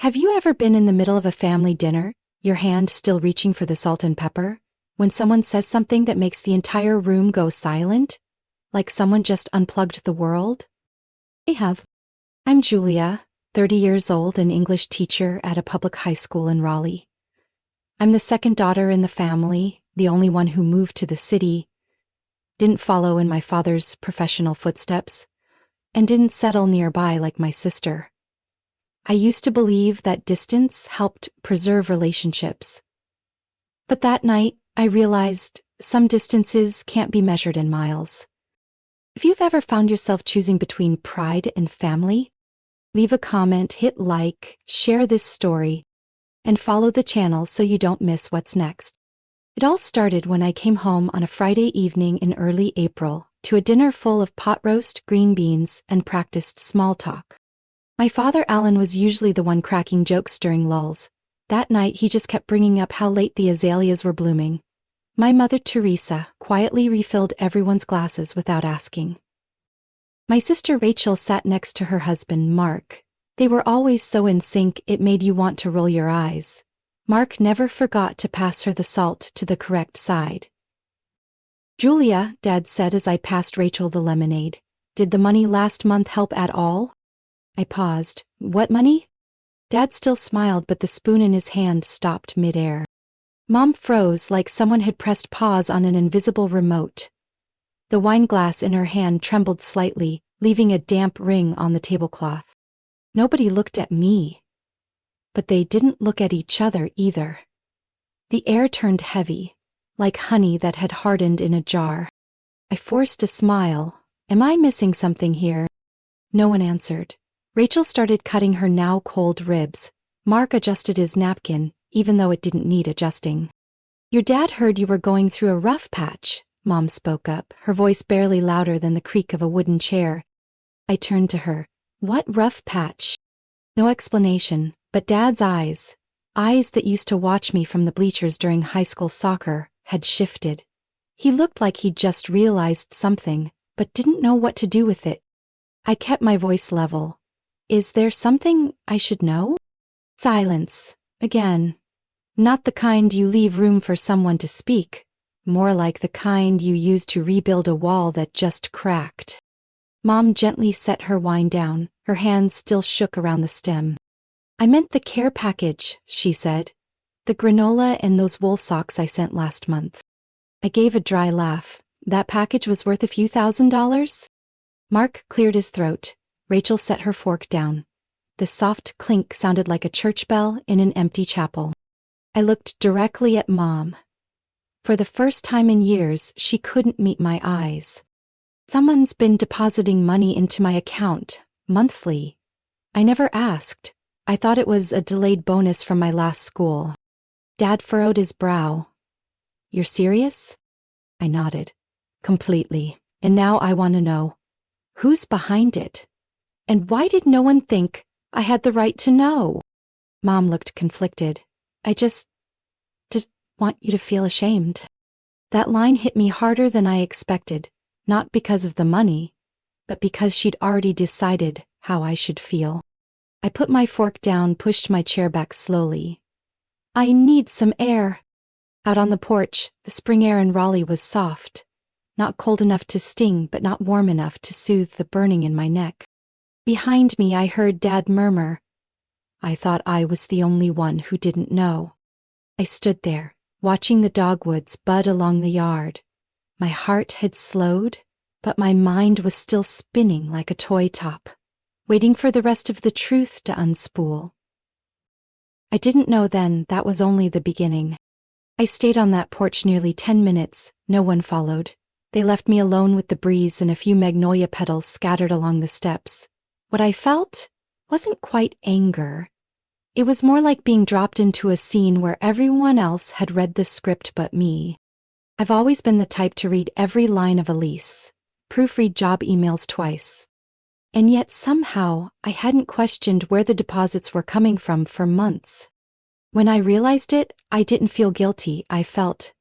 Have you ever been in the middle of a family dinner, your hand still reaching for the salt and pepper, when someone says something that makes the entire room go silent? Like someone just unplugged the world? I have. I'm Julia, 30 years old and English teacher at a public high school in Raleigh. I'm the second daughter in the family, the only one who moved to the city, didn't follow in my father's professional footsteps, and didn't settle nearby like my sister. I used to believe that distance helped preserve relationships. But that night, I realized some distances can't be measured in miles. If you've ever found yourself choosing between pride and family, leave a comment, hit like, share this story, and follow the channel so you don't miss what's next. It all started when I came home on a Friday evening in early April to a dinner full of pot roast, green beans, and practiced small talk. My father Alan was usually the one cracking jokes during lulls. That night he just kept bringing up how late the azaleas were blooming. My mother Teresa quietly refilled everyone's glasses without asking. My sister Rachel sat next to her husband Mark. They were always so in sync it made you want to roll your eyes. Mark never forgot to pass her the salt to the correct side. "Julia," Dad said as I passed Rachel the lemonade, "did the money last month help at all?" I paused. "What money?" Dad still smiled, but the spoon in his hand stopped midair. Mom froze like someone had pressed pause on an invisible remote. The wine glass in her hand trembled slightly, leaving a damp ring on the tablecloth. Nobody looked at me. But they didn't look at each other either. The air turned heavy, like honey that had hardened in a jar. I forced a smile. Am I missing something here? No one answered. Rachel started cutting her now cold ribs. Mark adjusted his napkin, even though it didn't need adjusting. "Your dad heard you were going through a rough patch," Mom spoke up, her voice barely louder than the creak of a wooden chair. I turned to her. "What rough patch?" No explanation, but Dad's eyes that used to watch me from the bleachers during high school soccer, had shifted. He looked like he'd just realized something, but didn't know what to do with it. I kept my voice level. "Is there something I should know?" Silence. Again. Not the kind you leave room for someone to speak, more like the kind you use to rebuild a wall that just cracked. Mom gently set her wine down, her hands still shook around the stem. "I meant the care package," she said. "The granola and those wool socks I sent last month." I gave a dry laugh. "That package was worth a few $1,000s?" Mark cleared his throat. Rachel set her fork down. The soft clink sounded like a church bell in an empty chapel. I looked directly at Mom. For the first time in years, she couldn't meet my eyes. "Someone's been depositing money into my account, monthly. I never asked. I thought it was a delayed bonus from my last school." Dad furrowed his brow. "You're serious?" I nodded. "Completely. And now I want to know, who's behind it? And why did no one think I had the right to know?" Mom looked conflicted. "I just want you to feel ashamed." That line hit me harder than I expected, not because of the money, but because she'd already decided how I should feel. I put my fork down, pushed my chair back slowly. "I need some air." Out on the porch, the spring air in Raleigh was soft, not cold enough to sting, but not warm enough to soothe the burning in my neck. Behind me, I heard Dad murmur, "I thought I was the only one who didn't know." I stood there, watching the dogwoods bud along the yard. My heart had slowed, but my mind was still spinning like a toy top, waiting for the rest of the truth to unspool. I didn't know then that was only the beginning. I stayed on that porch nearly 10 minutes. No one followed. They left me alone with the breeze and a few magnolia petals scattered along the steps. What I felt wasn't quite anger. It was more like being dropped into a scene where everyone else had read the script but me. I've always been the type to read every line of a lease, proofread job emails twice. And yet somehow I hadn't questioned where the deposits were coming from for months. When I realized it, I didn't feel guilty, I felt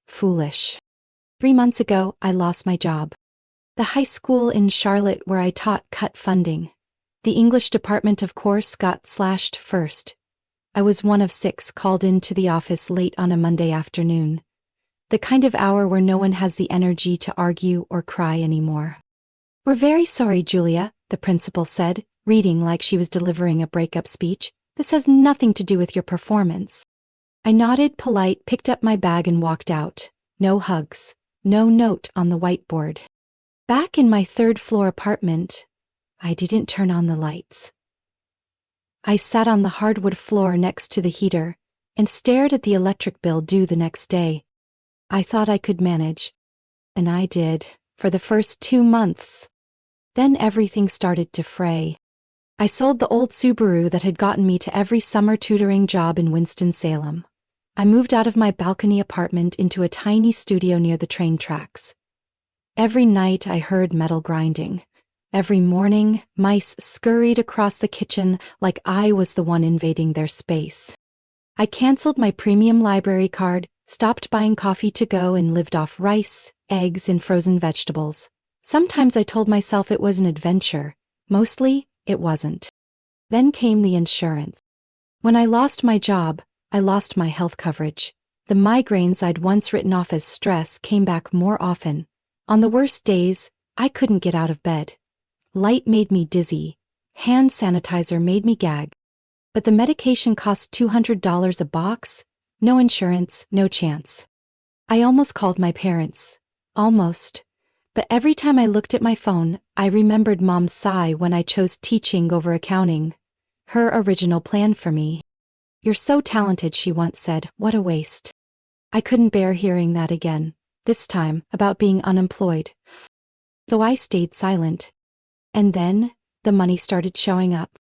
foolish. 3 months ago, I lost my job. The high school in Charlotte where I taught cut funding. The English department, of course, got slashed first. I was one of 6 called into the office late on a Monday afternoon. The kind of hour where no one has the energy to argue or cry anymore. "We're very sorry, Julia," the principal said, reading like she was delivering a breakup speech. "This has nothing to do with your performance." I nodded, polite, picked up my bag and walked out. No hugs. No note on the whiteboard. Back in my 3rd-floor apartment, I didn't turn on the lights. I sat on the hardwood floor next to the heater and stared at the electric bill due the next day. I thought I could manage. And I did, for the first 2 months. Then everything started to fray. I sold the old Subaru that had gotten me to every summer tutoring job in Winston-Salem. I moved out of my balcony apartment into a tiny studio near the train tracks. Every night I heard metal grinding. Every morning, mice scurried across the kitchen like I was the one invading their space. I canceled my premium library card, stopped buying coffee to go, and lived off rice, eggs, and frozen vegetables. Sometimes I told myself it was an adventure. Mostly, it wasn't. Then came the insurance. When I lost my job, I lost my health coverage. The migraines I'd once written off as stress came back more often. On the worst days, I couldn't get out of bed. Light made me dizzy. Hand sanitizer made me gag. But the medication cost $200 a box. No insurance, no chance. I almost called my parents. Almost. But every time I looked at my phone, I remembered Mom's sigh when I chose teaching over accounting. Her original plan for me. "You're so talented," she once said. "What a waste." I couldn't bear hearing that again. This time, about being unemployed. So I stayed silent. And then, the money started showing up.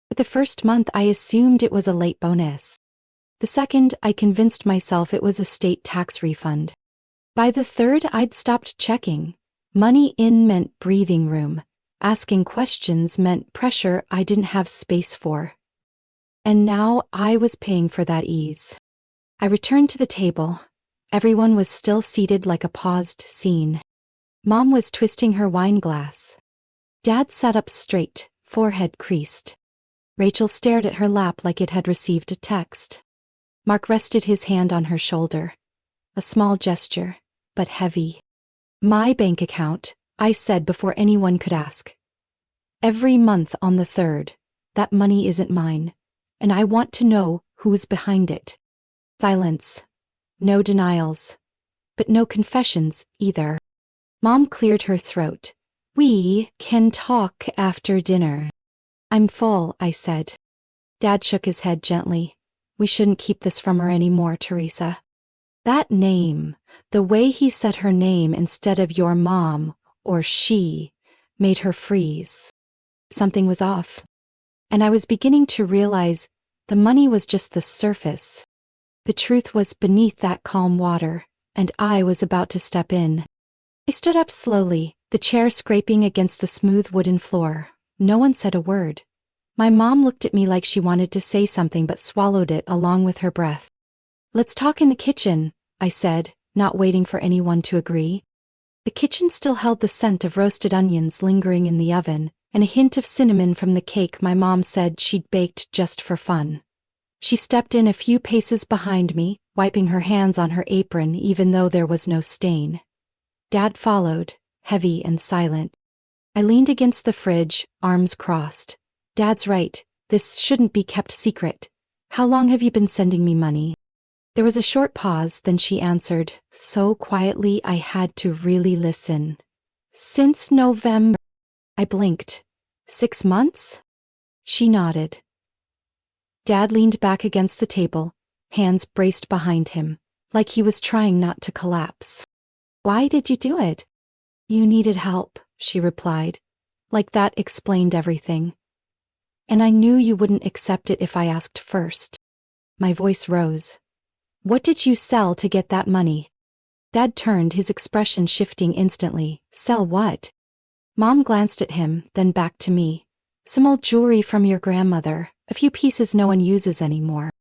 But the first month I assumed it was a late bonus. The second, I convinced myself it was a state tax refund. By the third, I'd stopped checking. Money in meant breathing room. Asking questions meant pressure I didn't have space for. And now I was paying for that ease. I returned to the table. Everyone was still seated like a paused scene. Mom was twisting her wine glass. Dad sat up straight, forehead creased. Rachel stared at her lap like it had received a text. Mark rested his hand on her shoulder. A small gesture, but heavy. "My bank account," I said before anyone could ask. "Every month on the 3rd. That money isn't mine. And I want to know who's behind it." Silence. No denials. But no confessions, either. Mom cleared her throat. "We can talk after dinner." "I'm full," I said. Dad shook his head gently. "We shouldn't keep this from her anymore, Teresa." That name, the way he said her name instead of your mom or she, made her freeze. Something was off. And I was beginning to realize the money was just the surface. The truth was beneath that calm water, and I was about to step in. I stood up slowly, the chair scraping against the smooth wooden floor. No one said a word. My mom looked at me like she wanted to say something but swallowed it along with her breath. "Let's talk in the kitchen," I said, not waiting for anyone to agree. The kitchen still held the scent of roasted onions lingering in the oven, and a hint of cinnamon from the cake my mom said she'd baked just for fun. She stepped in a few paces behind me, wiping her hands on her apron even though there was no stain. Dad followed, heavy and silent. I leaned against the fridge, arms crossed. "Dad's right, this shouldn't be kept secret. How long have you been sending me money?" There was a short pause, then she answered, so quietly I had to really listen. "Since November." I blinked. 6 months? She nodded. Dad leaned back against the table, hands braced behind him, like he was trying not to collapse. "Why did you do it?" "You needed help," she replied. Like that explained everything. "And I knew you wouldn't accept it if I asked first." My voice rose. "What did you sell to get that money?" Dad turned, his expression shifting instantly. "Sell what?" Mom glanced at him, then back to me. "Some old jewelry from your grandmother, a few pieces no one uses anymore."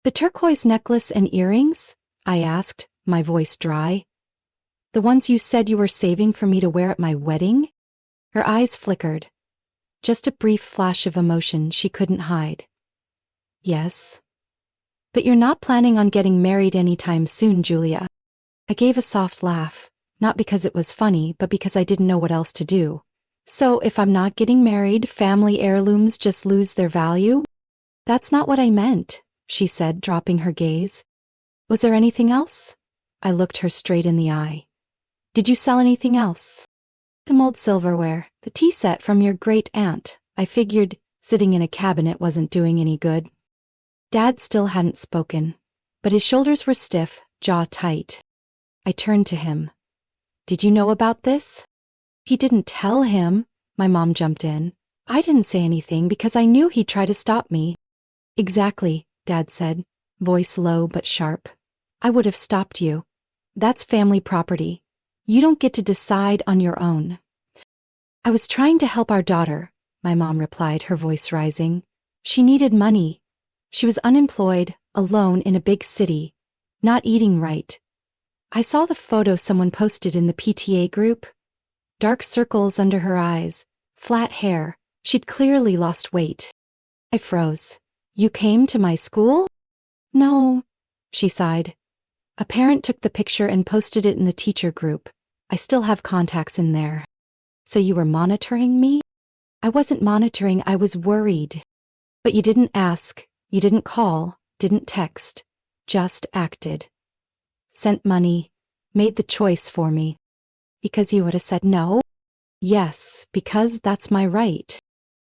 "The turquoise necklace and earrings?" I asked, my voice dry. "The ones you said you were saving for me to wear at my wedding?" Her eyes flickered. just a brief flash of emotion she couldn't hide. Yes. But you're not planning on getting married anytime soon, Julia. I gave a soft laugh, not because it was funny, but because I didn't know what else to do. So if I'm not getting married, family heirlooms just lose their value? That's not what I meant, she said, dropping her gaze. Was there anything else? I looked her straight in the eye. Did you sell anything else? Some old silverware, the tea set from your great aunt. I figured sitting in a cabinet wasn't doing any good. Dad still hadn't spoken, but his shoulders were stiff, jaw tight. I turned to him. Did you know about this? He didn't tell him, my mom jumped in. I didn't say anything because I knew he'd try to stop me. Exactly, Dad said, voice low but sharp. I would have stopped you. That's family property. You don't get to decide on your own. I was trying to help our daughter, my mom replied, her voice rising. She needed money. She was unemployed, alone in a big city, not eating right. I saw the photo someone posted in the PTA group. Dark circles under her eyes, flat hair. She'd clearly lost weight. I froze. You came to my school? No, she sighed. A parent took the picture and posted it in the teacher group. I still have contacts in there. So you were monitoring me? I wasn't monitoring, I was worried. But you didn't ask, you didn't call, didn't text, just acted. Sent money, made the choice for me. Because you would have said no? Yes, because that's my right.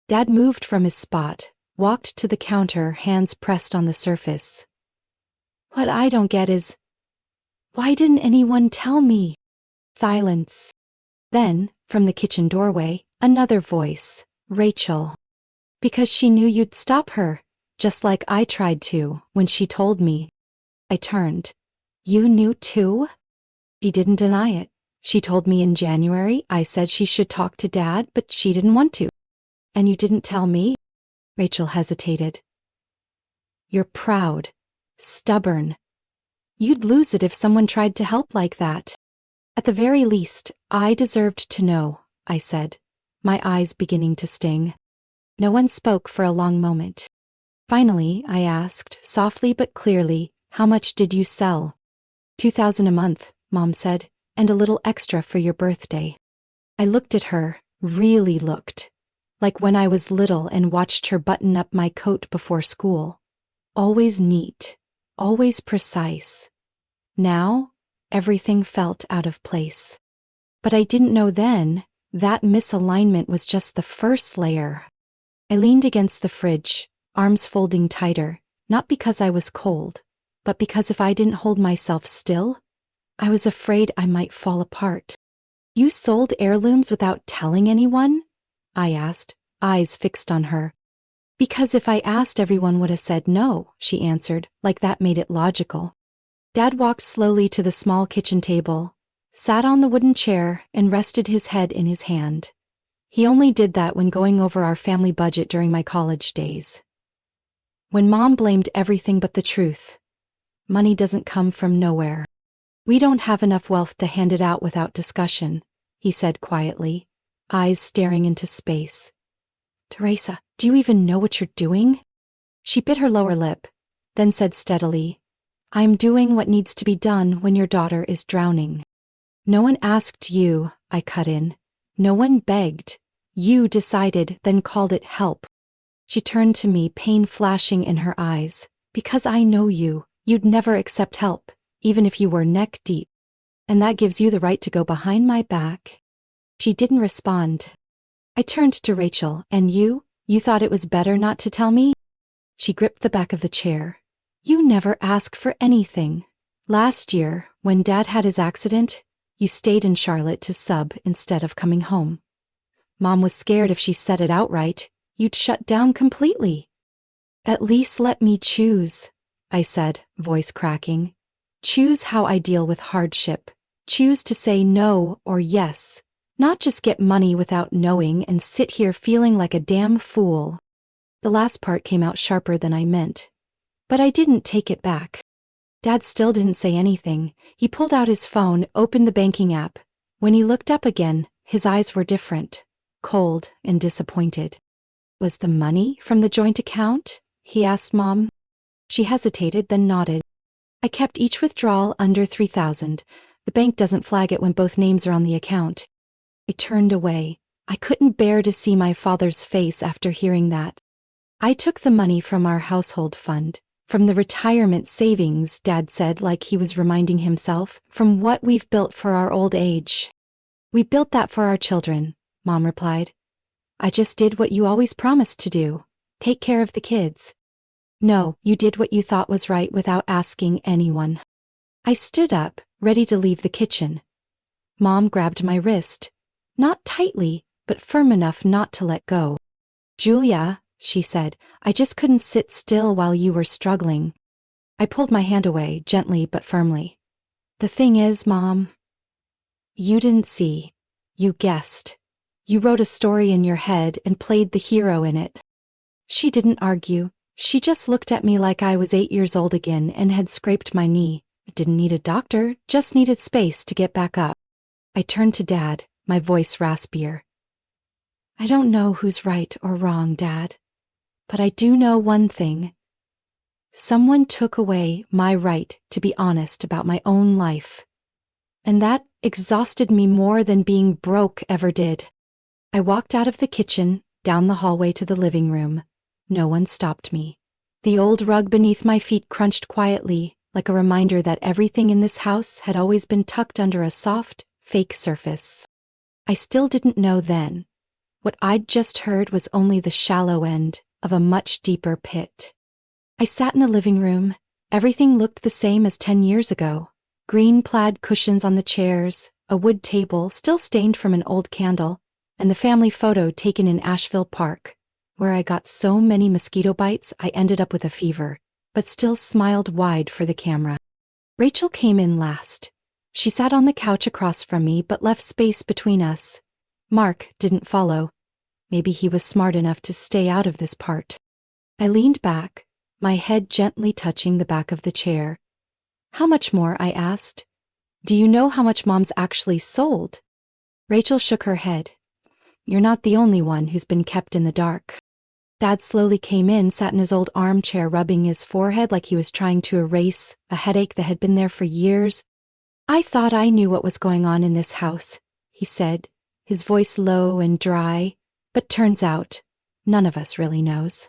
Dad moved from his spot, walked to the counter, hands pressed on the surface. What I don't get is, why didn't anyone tell me? Silence. Then, from the kitchen doorway, another voice, Rachel. Because she knew you'd stop her, just like I tried to when she told me. I turned. You knew too? She didn't deny it. She told me in January. I said she should talk to Dad, but she didn't want to. And you didn't tell me? Rachel hesitated. You're proud, stubborn. You'd lose it if someone tried to help like that. At the very least, I deserved to know, I said, my eyes beginning to sting. No one spoke for a long moment. Finally, I asked, softly but clearly, how much did you sell? $2,000 a month, Mom said, and a little extra for your birthday. I looked at her, really looked, like when I was little and watched her button up my coat before school. Always neat, always precise. Now, everything felt out of place. But I didn't know then, that misalignment was just the first layer. I leaned against the fridge, arms folding tighter, not because I was cold, but because if I didn't hold myself still, I was afraid I might fall apart. You sold heirlooms without telling anyone? I asked, eyes fixed on her. Because if I asked, everyone would have said no, she answered, like that made it logical. Dad walked slowly to the small kitchen table, sat on the wooden chair, and rested his head in his hand. He only did that when going over our family budget during my college days. When Mom blamed everything but the truth. Money doesn't come from nowhere. We don't have enough wealth to hand it out without discussion, he said quietly, eyes staring into space. Teresa, do you even know what you're doing? She bit her lower lip, then said steadily, I'm doing what needs to be done when your daughter is drowning. No one asked you, I cut in. No one begged. You decided, then called it help. She turned to me, pain flashing in her eyes. Because I know you, you'd never accept help, even if you were neck deep. And that gives you the right to go behind my back. She didn't respond. I turned to Rachel, and you thought it was better not to tell me? She gripped the back of the chair. You never ask for anything. Last year, when Dad had his accident, you stayed in Charlotte to sub instead of coming home. Mom was scared if she said it outright, you'd shut down completely. At least let me choose, I said, voice cracking. Choose how I deal with hardship. Choose to say no or yes, not just get money without knowing and sit here feeling like a damn fool. The last part came out sharper than I meant. But I didn't take it back. Dad still didn't say anything. He pulled out his phone, opened the banking app. When he looked up again, his eyes were different, cold and disappointed. Was the money from the joint account? He asked Mom. She hesitated, then nodded. I kept each withdrawal under $3,000. The bank doesn't flag it when both names are on the account. I turned away. I couldn't bear to see my father's face after hearing that. I took the money from our household fund. From the retirement savings, Dad said, like he was reminding himself, from what we've built for our old age. We built that for our children, Mom replied. I just did what you always promised to do. Take care of the kids. No, you did what you thought was right without asking anyone. I stood up, ready to leave the kitchen. Mom grabbed my wrist. Not tightly, but firm enough not to let go. Julia, she said, I just couldn't sit still while you were struggling. I pulled my hand away, gently but firmly. The thing is, Mom, you didn't see. You guessed. You wrote a story in your head and played the hero in it. She didn't argue. She just looked at me like I was 8 years old again and had scraped my knee. I didn't need a doctor, just needed space to get back up. I turned to Dad, my voice raspier. I don't know who's right or wrong, Dad. But I do know one thing. Someone took away my right to be honest about my own life. And that exhausted me more than being broke ever did. I walked out of the kitchen, down the hallway to the living room. No one stopped me. The old rug beneath my feet crunched quietly, like a reminder that everything in this house had always been tucked under a soft, fake surface. I still didn't know then. What I'd just heard was only the shallow end of a much deeper pit. I sat in the living room. Everything looked the same as 10 years ago. Green plaid cushions on the chairs, a wood table still stained from an old candle, and the family photo taken in Asheville Park, where I got so many mosquito bites I ended up with a fever, but still smiled wide for the camera. Rachel came in last. She sat on the couch across from me but left space between us. Mark didn't follow. Maybe he was smart enough to stay out of this part. I leaned back, my head gently touching the back of the chair. How much more? I asked. Do you know how much Mom's actually sold? Rachel shook her head. You're not the only one who's been kept in the dark. Dad slowly came in, sat in his old armchair, rubbing his forehead like he was trying to erase a headache that had been there for years. I thought I knew what was going on in this house, he said, his voice low and dry, but turns out, none of us really knows.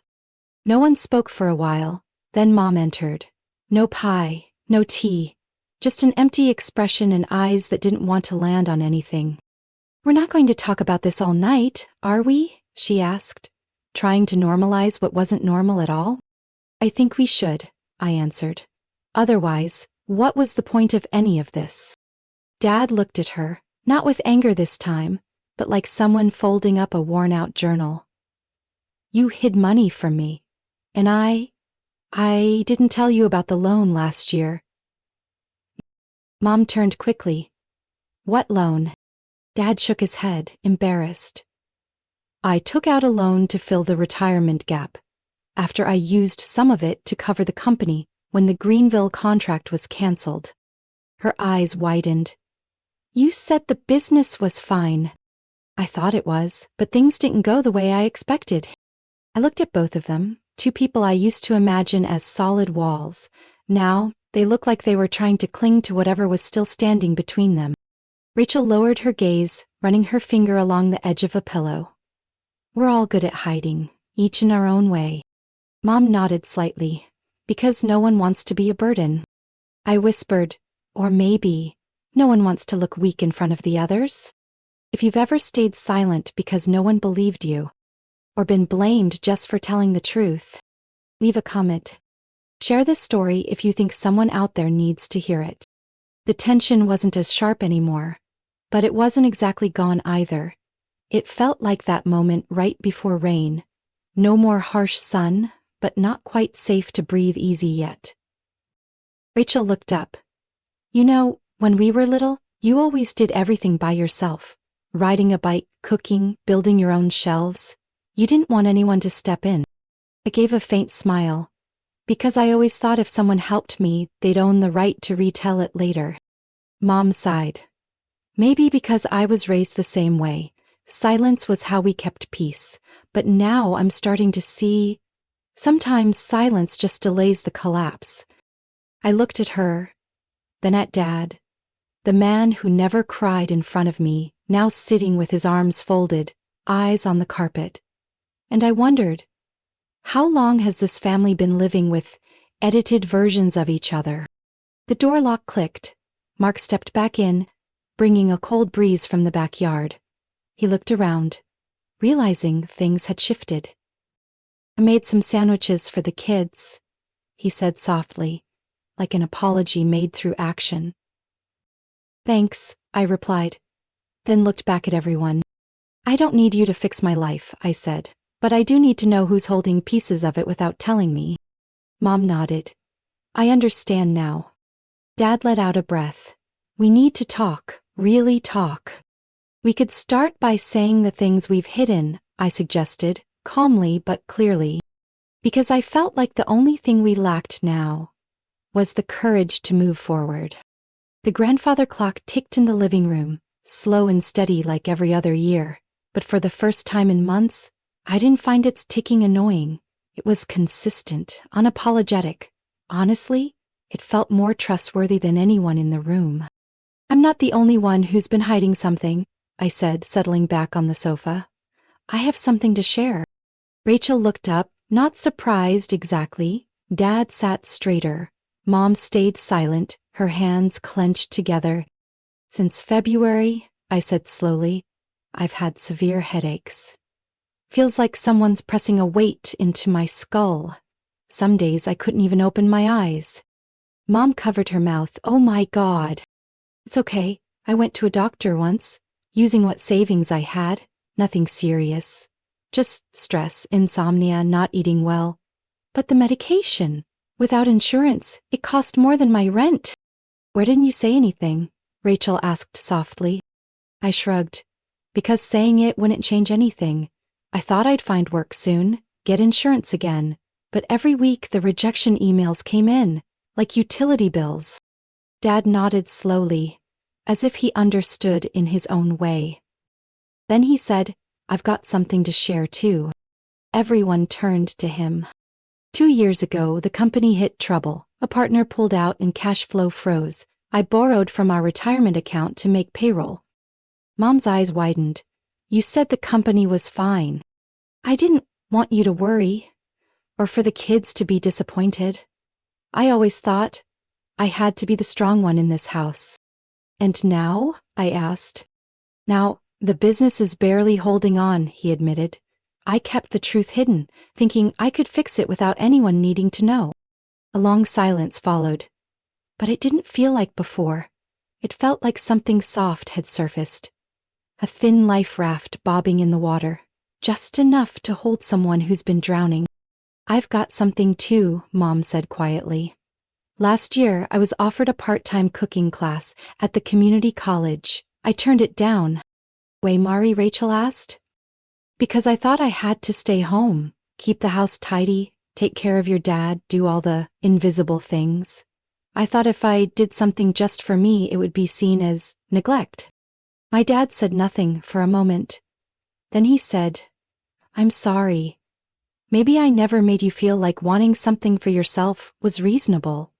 No one spoke for a while, then Mom entered. No pie, no tea, just an empty expression and eyes that didn't want to land on anything. We're not going to talk about this all night, are we? She asked, trying to normalize what wasn't normal at all. I think we should, I answered. Otherwise, what was the point of any of this? Dad looked at her, not with anger this time, but like someone folding up a worn-out journal. You hid money from me, and I didn't tell you about the loan last year. Mom turned quickly. What loan? Dad shook his head, embarrassed. I took out a loan to fill the retirement gap, after I used some of it to cover the company when the Greenville contract was canceled. Her eyes widened. You said the business was fine. I thought it was, but things didn't go the way I expected. I looked at both of them, two people I used to imagine as solid walls. Now, they looked like they were trying to cling to whatever was still standing between them. Rachel lowered her gaze, running her finger along the edge of a pillow. We're all good at hiding, each in our own way. Mom nodded slightly, because no one wants to be a burden. I whispered, or maybe, no one wants to look weak in front of the others. If you've ever stayed silent because no one believed you, or been blamed just for telling the truth, leave a comment. Share this story if you think someone out there needs to hear it. The tension wasn't as sharp anymore, but it wasn't exactly gone either. It felt like that moment right before rain. No more harsh sun, but not quite safe to breathe easy yet. Rachel looked up. You know, when we were little, you always did everything by yourself. Riding a bike, cooking, building your own shelves. You didn't want anyone to step in. I gave a faint smile. Because I always thought if someone helped me, they'd own the right to retell it later. Mom sighed. Maybe because I was raised the same way, Silence was how we kept peace, but now I'm starting to see sometimes silence just delays the collapse. I looked at her, then at Dad, the man who never cried in front of me, now sitting with his arms folded, eyes on the carpet. And I wondered, how long has this family been living with edited versions of each other? The door lock clicked. Mark stepped back in, bringing a cold breeze from the backyard. He looked around, realizing things had shifted. I made some sandwiches for the kids, he said softly, like an apology made through action. Thanks, I replied, then looked back at everyone. I don't need you to fix my life, I said, but I do need to know who's holding pieces of it without telling me. Mom nodded. I understand now. Dad let out a breath. We need to talk, really talk. We could start by saying the things we've hidden, I suggested, calmly but clearly, because I felt like the only thing we lacked now was the courage to move forward. The grandfather clock ticked in the living room, slow and steady like every other year, but for the first time in months, I didn't find its ticking annoying. It was consistent, unapologetic. Honestly, it felt more trustworthy than anyone in the room. I'm not the only one who's been hiding something, I said, settling back on the sofa. I have something to share. Rachel looked up, not surprised exactly. Dad sat straighter. Mom stayed silent, her hands clenched together. Since February, I said slowly, I've had severe headaches. Feels like someone's pressing a weight into my skull. Some days I couldn't even open my eyes. Mom covered her mouth. Oh my God. It's okay. I went to a doctor once, using what savings I had. Nothing serious. Just stress, insomnia, not eating well. But the medication, without insurance, it cost more than my rent. Why didn't you say anything? Rachel asked softly. I shrugged. Because saying it wouldn't change anything. I thought I'd find work soon, get insurance again. But every week the rejection emails came in, like utility bills. Dad nodded slowly, as if he understood in his own way. Then he said, I've got something to share too. Everyone turned to him. 2 years ago, the company hit trouble. A partner pulled out and cash flow froze. I borrowed from our retirement account to make payroll. Mom's eyes widened. You said the company was fine. I didn't want you to worry, or for the kids to be disappointed. I always thought I had to be the strong one in this house. And now? I asked. Now, the business is barely holding on, he admitted. I kept the truth hidden, thinking I could fix it without anyone needing to know. A long silence followed. But it didn't feel like before. It felt like something soft had surfaced. A thin life raft bobbing in the water, just enough to hold someone who's been drowning. I've got something too, Mom said quietly. Last year, I was offered a part-time cooking class at the community college. I turned it down. Why, Mari? Rachel asked. Because I thought I had to stay home, keep the house tidy, take care of your dad, do all the invisible things. I thought if I did something just for me, it would be seen as neglect. My dad said nothing for a moment. Then he said, I'm sorry. Maybe I never made you feel like wanting something for yourself was reasonable.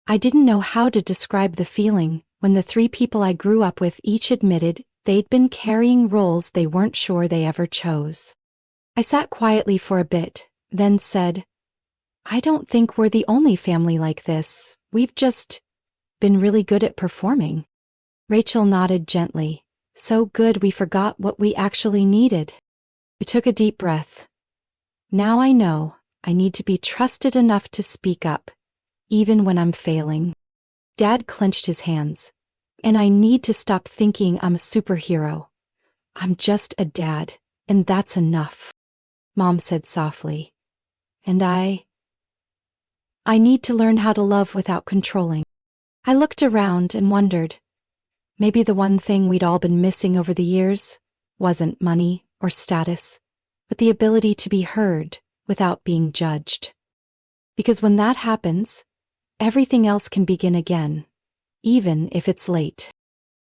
I didn't know how to describe the feeling when the 3 people I grew up with each admitted they'd been carrying roles they weren't sure they ever chose. I sat quietly for a bit, then said, I don't think we're the only family like this. We've just been really good at performing. Rachel nodded gently. So good we forgot what we actually needed. I took a deep breath. Now I know I need to be trusted enough to speak up, even when I'm failing. Dad clenched his hands. And I need to stop thinking I'm a superhero. I'm just a dad, and that's enough. Mom said softly. And I need to learn how to love without controlling. I looked around and wondered, maybe the one thing we'd all been missing over the years wasn't money or status, but the ability to be heard without being judged. Because when that happens, everything else can begin again, even if it's late.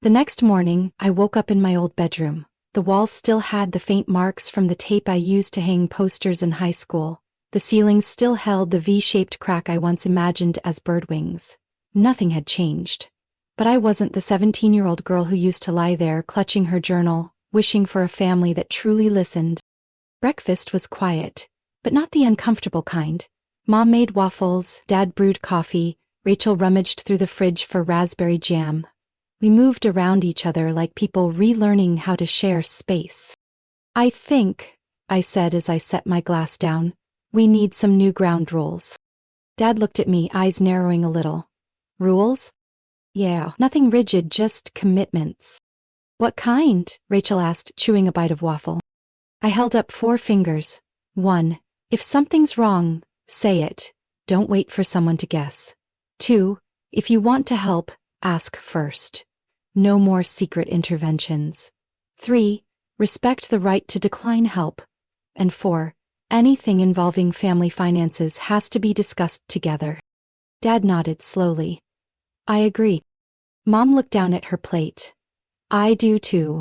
The next morning, I woke up in my old bedroom. The walls still had the faint marks from the tape I used to hang posters in high school. The ceilings still held the V-shaped crack I once imagined as bird wings. Nothing had changed. But I wasn't the 17-year-old girl who used to lie there clutching her journal, wishing for a family that truly listened. Breakfast was quiet, but not the uncomfortable kind. Mom made waffles, Dad brewed coffee, Rachel rummaged through the fridge for raspberry jam. We moved around each other like people relearning how to share space. "I think," I said as I set my glass down, "we need some new ground rules." Dad looked at me, eyes narrowing a little. "Rules?" "Yeah, nothing rigid, just commitments." "What kind?" Rachel asked, chewing a bite of waffle. I held up 4 fingers. 1. If something's wrong, say it. Don't wait for someone to guess. 2. If you want to help, ask first. No more secret interventions. 3. Respect the right to decline help. And 4. Anything involving family finances has to be discussed together. Dad nodded slowly. "I agree." Mom looked down at her plate. "I do too."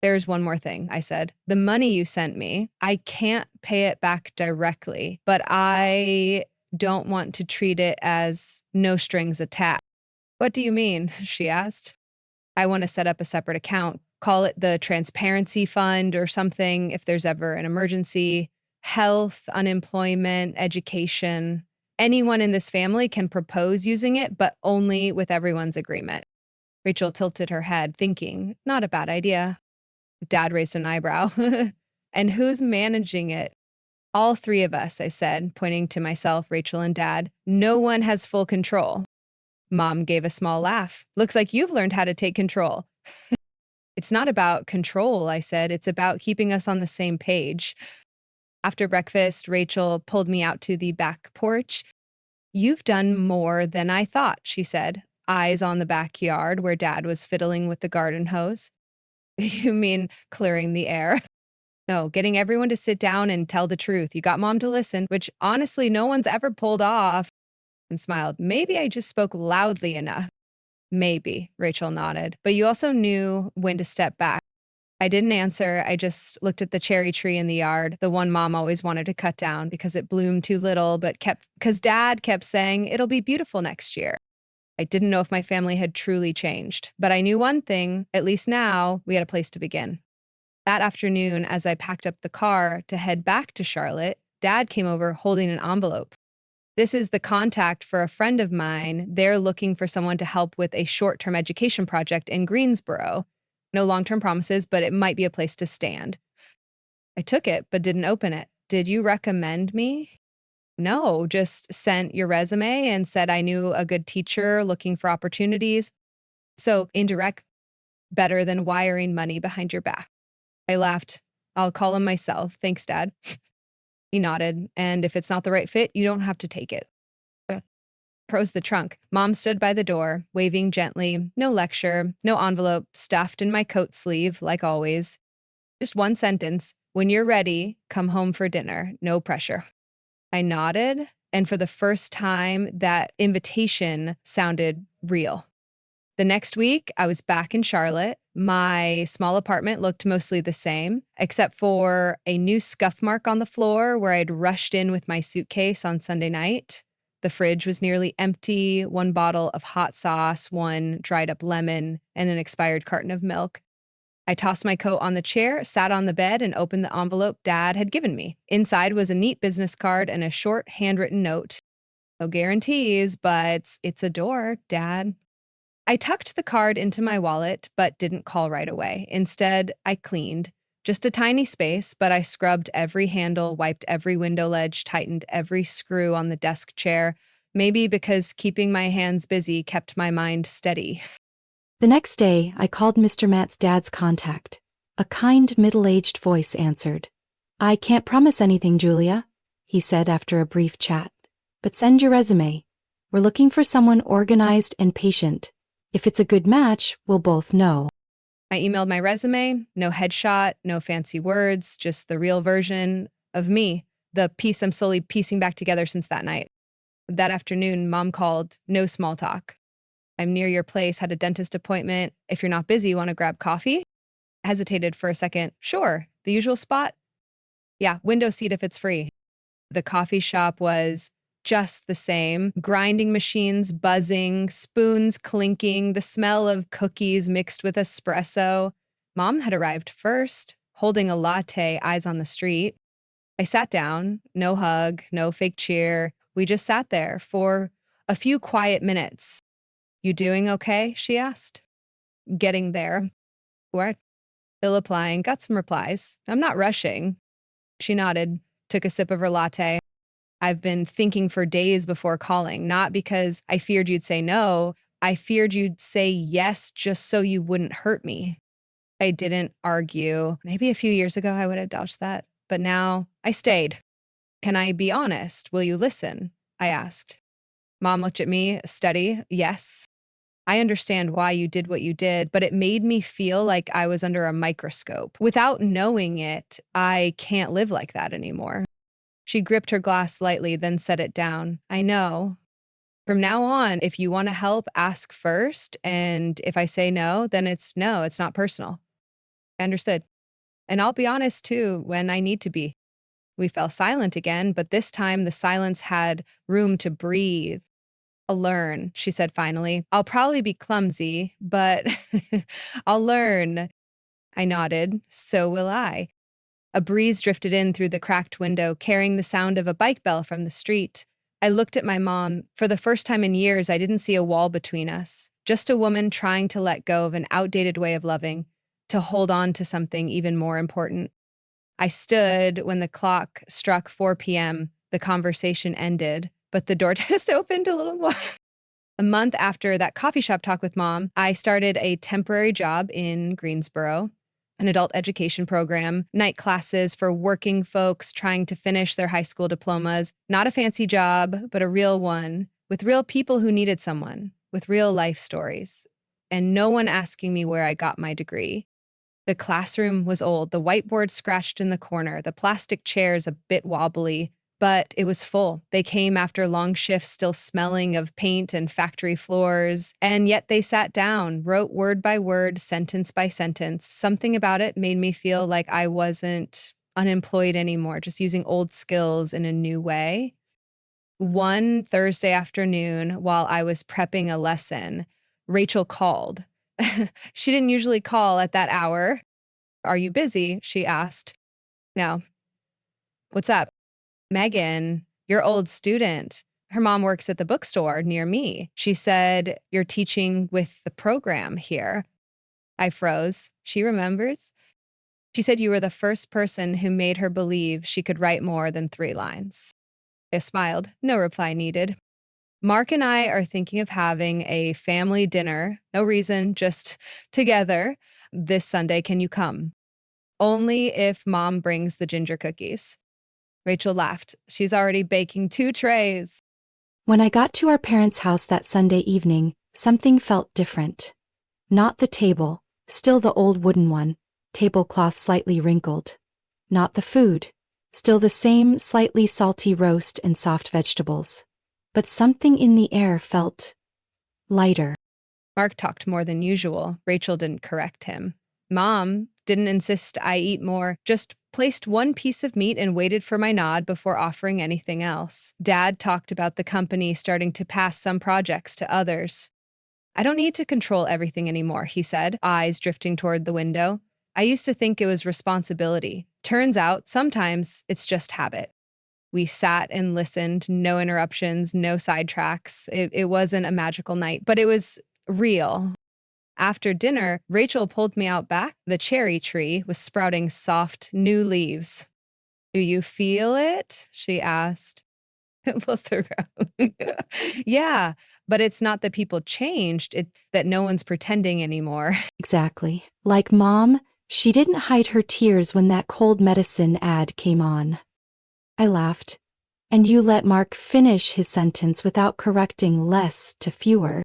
"There's one more thing," I said. "The money you sent me, I can't pay it back directly, but I don't want to treat it as no strings attached." "What do you mean?" she asked. "I want to set up a separate account. Call it the transparency fund or something if there's ever an emergency. Health, unemployment, education. Anyone in this family can propose using it, but only with everyone's agreement." Rachel tilted her head, thinking, not a bad idea. Dad raised an eyebrow. "And who's managing it?" "All 3 of us," I said, pointing to myself, Rachel, and Dad. "No one has full control." Mom gave a small laugh. "Looks like you've learned how to take control." "It's not about control," I said. "It's about keeping us on the same page." After breakfast, Rachel pulled me out to the back porch. "You've done more than I thought," she said, eyes on the backyard where Dad was fiddling with the garden hose. "You mean clearing the air?" "No, getting everyone to sit down and tell the truth. You got Mom to listen, which honestly no one's ever pulled off," and smiled. "Maybe I just spoke loudly enough." "Maybe," Rachel nodded. "But you also knew when to step back." I didn't answer. I just looked at the cherry tree in the yard, the one Mom always wanted to cut down because it bloomed too little, because Dad kept saying it'll be beautiful next year. I didn't know if my family had truly changed, but I knew one thing, at least now, we had a place to begin. That afternoon, as I packed up the car to head back to Charlotte, Dad came over holding an envelope. "This is the contact for a friend of mine. They're looking for someone to help with a short-term education project in Greensboro. No long-term promises, but it might be a place to stand." I took it, but didn't open it. "Did you recommend me?" "No, just sent your resume and said I knew a good teacher looking for opportunities." "So indirect, better than wiring money behind your back." I laughed. "I'll call him myself. Thanks, Dad." He nodded. "And if it's not the right fit, you don't have to take it." Pros the trunk. Mom stood by the door, waving gently. No lecture, no envelope, stuffed in my coat sleeve, like always. Just one sentence. "When you're ready, come home for dinner. No pressure." I nodded, and for the first time, that invitation sounded real. The next week, I was back in Charlotte. My small apartment looked mostly the same, except for a new scuff mark on the floor where I'd rushed in with my suitcase on Sunday night. The fridge was nearly empty, 1 bottle of hot sauce, 1 dried up lemon, and an expired carton of milk. I tossed my coat on the chair, sat on the bed, and opened the envelope Dad had given me. Inside was a neat business card and a short handwritten note. "No guarantees, but it's a door, Dad." I tucked the card into my wallet, but didn't call right away. Instead, I cleaned. Just a tiny space, but I scrubbed every handle, wiped every window ledge, tightened every screw on the desk chair, maybe because keeping my hands busy kept my mind steady. The next day, I called Mr. Matt's dad's contact. A kind, middle-aged voice answered. "I can't promise anything, Julia," he said after a brief chat. "But send your resume. We're looking for someone organized and patient. If it's a good match, we'll both know." I emailed my resume, no headshot, no fancy words, just the real version of me, the piece I'm slowly piecing back together since that night. That afternoon, Mom called, no small talk. "I'm near your place, had a dentist appointment. If you're not busy, want to grab coffee?" Hesitated for a second. Sure, the usual spot? Yeah, window seat if it's free. The coffee shop was just the same. Grinding machines buzzing, spoons clinking, the smell of cookies mixed with espresso. Mom had arrived first, holding a latte, eyes on the street. I sat down, no hug, no fake cheer. We just sat there for a few quiet minutes. You doing okay? She asked. Getting there. What? Still applying, got some replies. I'm not rushing. She nodded, took a sip of her latte. I've been thinking for days before calling, not because I feared you'd say no. I feared you'd say yes just so you wouldn't hurt me. I didn't argue. Maybe a few years ago I would have dodged that, but now I stayed. Can I be honest? Will you listen? I asked. Mom looked at me, steady. Yes. I understand why you did what you did, but it made me feel like I was under a microscope. Without knowing it, I can't live like that anymore. She gripped her glass lightly, then set it down. I know. From now on, if you want to help, ask first. And if I say no, then it's no, it's not personal. I understood. And I'll be honest too when I need to be. We fell silent again, but this time the silence had room to breathe. I'll learn, she said finally. I'll probably be clumsy, but I'll learn. I nodded. So will I. A breeze drifted in through the cracked window, carrying the sound of a bike bell from the street. I looked at my mom. For the first time in years, I didn't see a wall between us, just a woman trying to let go of an outdated way of loving, to hold on to something even more important. I stood when the clock struck 4 p.m. The conversation ended, but the door just opened a little more. A month after that coffee shop talk with Mom, I started a temporary job in Greensboro, an adult education program, night classes for working folks trying to finish their high school diplomas. Not a fancy job, but a real one, with real people who needed someone, with real life stories, and no one asking me where I got my degree. The classroom was old, the whiteboard scratched in the corner, the plastic chairs a bit wobbly, but it was full. They came after long shifts still smelling of paint and factory floors, and yet they sat down, wrote word by word, sentence by sentence. Something about it made me feel like I wasn't unemployed anymore, just using old skills in a new way. One Thursday afternoon, while I was prepping a lesson, Rachel called. She didn't usually call at that hour. Are you busy? She asked. No. What's up? Megan, your old student. Her mom works at the bookstore near me. She said, you're teaching with the program here. I froze. She remembers. She said you were the first person who made her believe she could write more than 3 lines. I smiled. No reply needed. Mark and I are thinking of having a family dinner. No reason, just together. This Sunday, can you come? Only if Mom brings the ginger cookies. Rachel laughed. She's already baking 2 trays. When I got to our parents' house that Sunday evening, something felt different. Not the table, still the old wooden one, tablecloth slightly wrinkled. Not the food, still the same slightly salty roast and soft vegetables. But something in the air felt lighter. Mark talked more than usual. Rachel didn't correct him. Mom didn't insist I eat more, just placed 1 piece of meat and waited for my nod before offering anything else. Dad talked about the company starting to pass some projects to others. I don't need to control everything anymore, he said, eyes drifting toward the window. I used to think it was responsibility. Turns out, sometimes it's just habit. We sat and listened, no interruptions, no sidetracks. It wasn't a magical night, but it was real. After dinner, Rachel pulled me out back. The cherry tree was sprouting soft, new leaves. Do you feel it? She asked. Both around. Yeah, but it's not that people changed, it's that no one's pretending anymore. Exactly. Like Mom, she didn't hide her tears when that cold medicine ad came on. I laughed. And you let Mark finish his sentence without correcting less to fewer.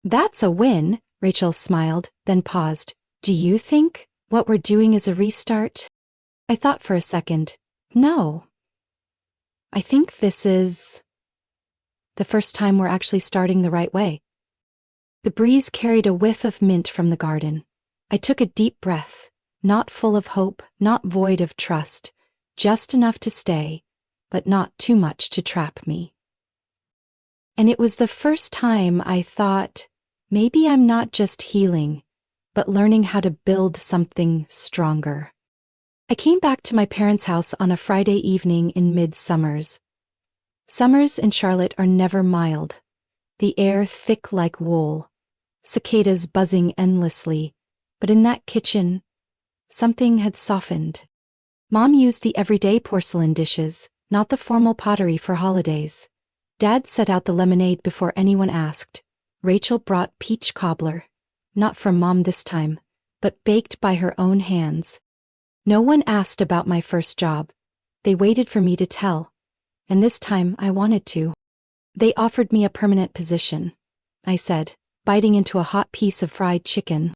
That's a win, Rachel smiled, then paused. Do you think what we're doing is a restart? I thought for a second. No. I think this is the first time we're actually starting the right way. The breeze carried a whiff of mint from the garden. I took a deep breath. not full of hope, not void of trust, just enough to stay, but not too much to trap me. And it was the first time I thought, maybe I'm not just healing, but learning how to build something stronger. I came back to my parents' house on a Friday evening in mid-summers. Summers in Charlotte are never mild. The air thick like wool, cicadas buzzing endlessly, but in that kitchen, something had softened. Mom used the everyday porcelain dishes, not the formal pottery for holidays. Dad set out the lemonade before anyone asked. Rachel brought peach cobbler, not from Mom this time, but baked by her own hands. No one asked about my first job. They waited for me to tell. And this time I wanted to. They offered me a permanent position, I said, biting into a hot piece of fried chicken.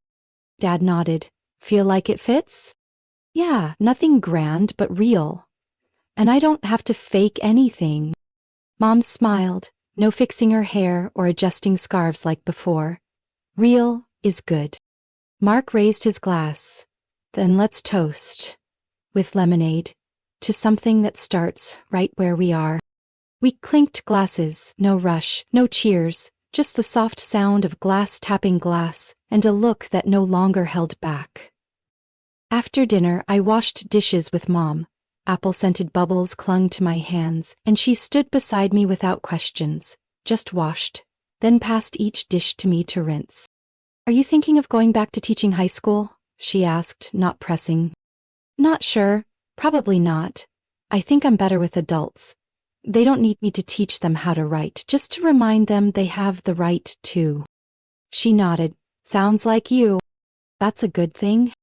Dad nodded. Feel like it fits? Yeah, nothing grand but real. And I don't have to fake anything. Mom smiled, no fixing her hair or adjusting scarves like before. Real is good. Mark raised his glass. Then let's toast, with lemonade, to something that starts right where we are. We clinked glasses, no rush, no cheers, just the soft sound of glass tapping glass, and a look that no longer held back. After dinner, I washed dishes with Mom. Apple-scented bubbles clung to my hands, and she stood beside me without questions, just washed, then passed each dish to me to rinse. Are you thinking of going back to teaching high school? She asked, not pressing. Not sure. Probably not. I think I'm better with adults. They don't need me to teach them how to write, just to remind them they have the right to. She nodded. Sounds like you. That's a good thing.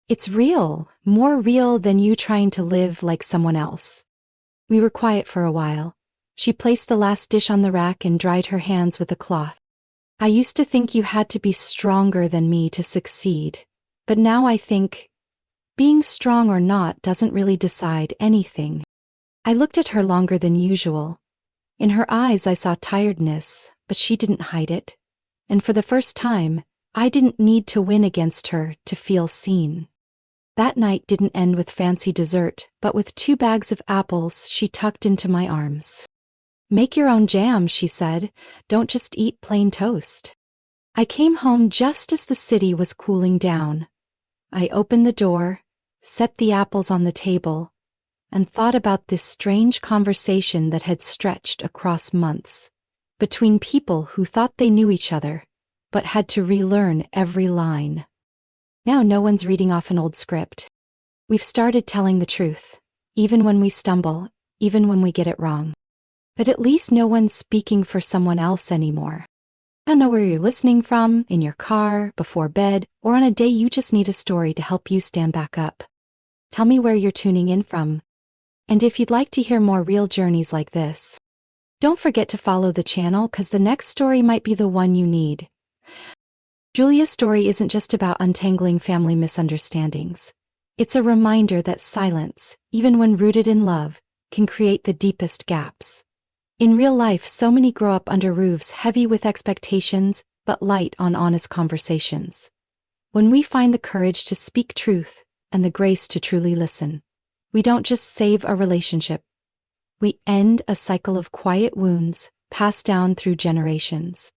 It's real, more real than you trying to live like someone else. We were quiet for a while. She placed the last dish on the rack and dried her hands with a cloth. I used to think you had to be stronger than me to succeed. But now I think, being strong or not doesn't really decide anything. I looked at her longer than usual. In her eyes I saw tiredness, but she didn't hide it. And for the first time, I didn't need to win against her to feel seen. That night didn't end with fancy dessert, but with 2 bags of apples she tucked into my arms. Make your own jam, she said. Don't just eat plain toast. I came home just as the city was cooling down. I opened the door, set the apples on the table, and thought about this strange conversation that had stretched across months, between people who thought they knew each other, but had to relearn every line. Now no one's reading off an old script. We've started telling the truth, even when we stumble, even when we get it wrong. But at least no one's speaking for someone else anymore. I don't know where you're listening from, in your car, before bed, or on a day you just need a story to help you stand back up. Tell me where you're tuning in from. And if you'd like to hear more real journeys like this, don't forget to follow the channel because the next story might be the one you need. Julia's story isn't just about untangling family misunderstandings. It's a reminder that silence, even when rooted in love, can create the deepest gaps. In real life, so many grow up under roofs heavy with expectations, but light on honest conversations. When we find the courage to speak truth and the grace to truly listen, we don't just save a relationship. We end a cycle of quiet wounds passed down through generations.